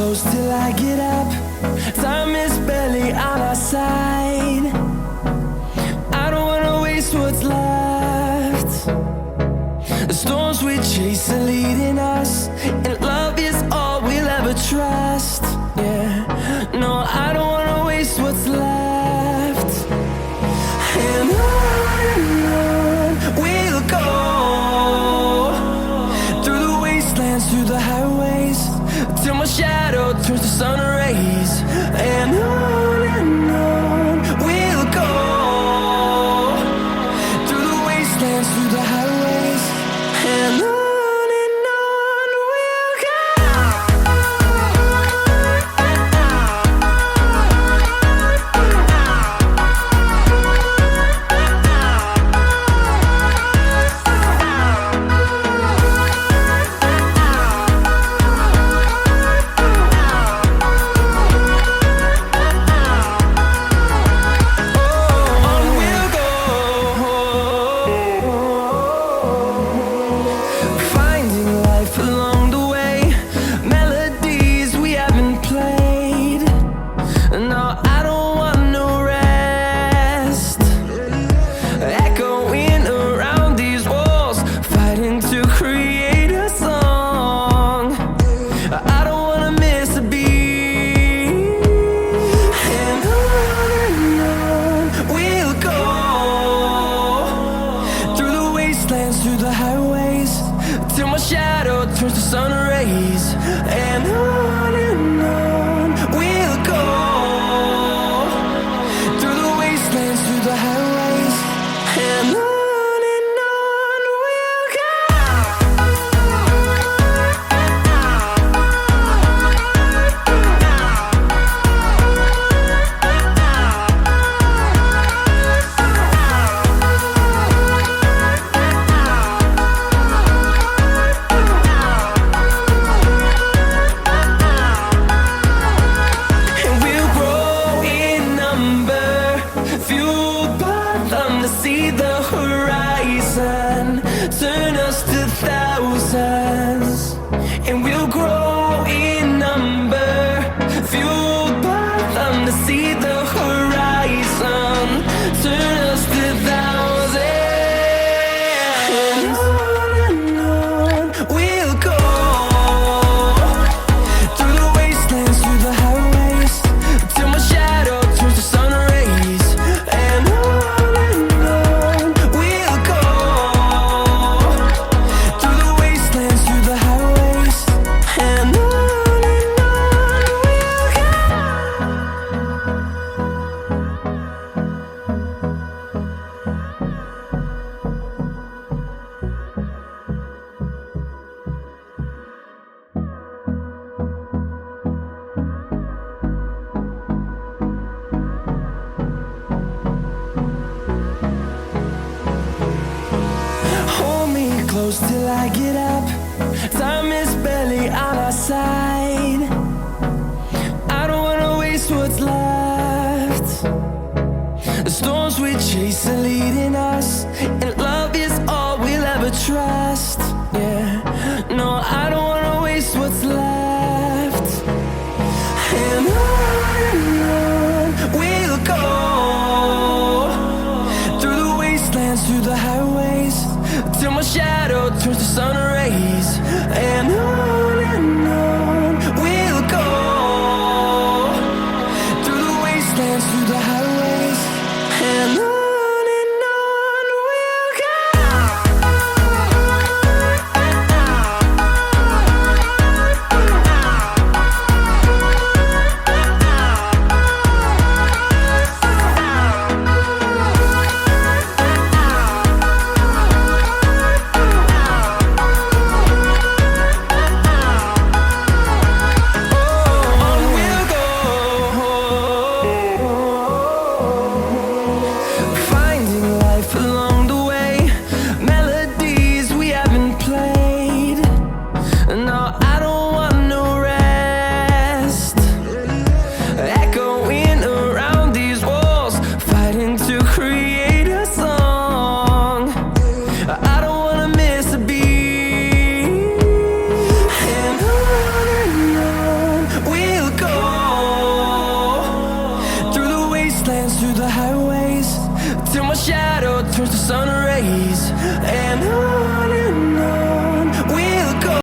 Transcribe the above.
close till I get up. Time is barely on our side. I don't wanna waste what's left. The storms we chase are leading us, and love is all we'll ever trust. Yeah, no, I don't wanna waste what's left. And on we'll go, through the wastelands, through the highways, till my shadow turns to sun rays. And on we'll go, through the wastelands, through the highways, and on we'll go. Through the highways, till my shadow turns to sun rays. And on we'll go, through the wastelands, through the highways, and on we'll go. See the horizon, turn us to thousands, and we'll grow in number, fueled by them to see the horizon, turn us to thousands. And on we'll go, through the wastelands, through the highways, till my shadow turns to sun rays. And close till I get up. Time is barely on our side. I don't wanna waste what's left. The storms we chase are leading us, and love is all we'll ever trust. Yeah, no, I don't wanna waste what's left. And on we'll go, through the wastelands, through the highways, till my shadow turns to sun rays. And on we'll go, through the wastelands, through the highways, and on we'll go. trust the sun rays. And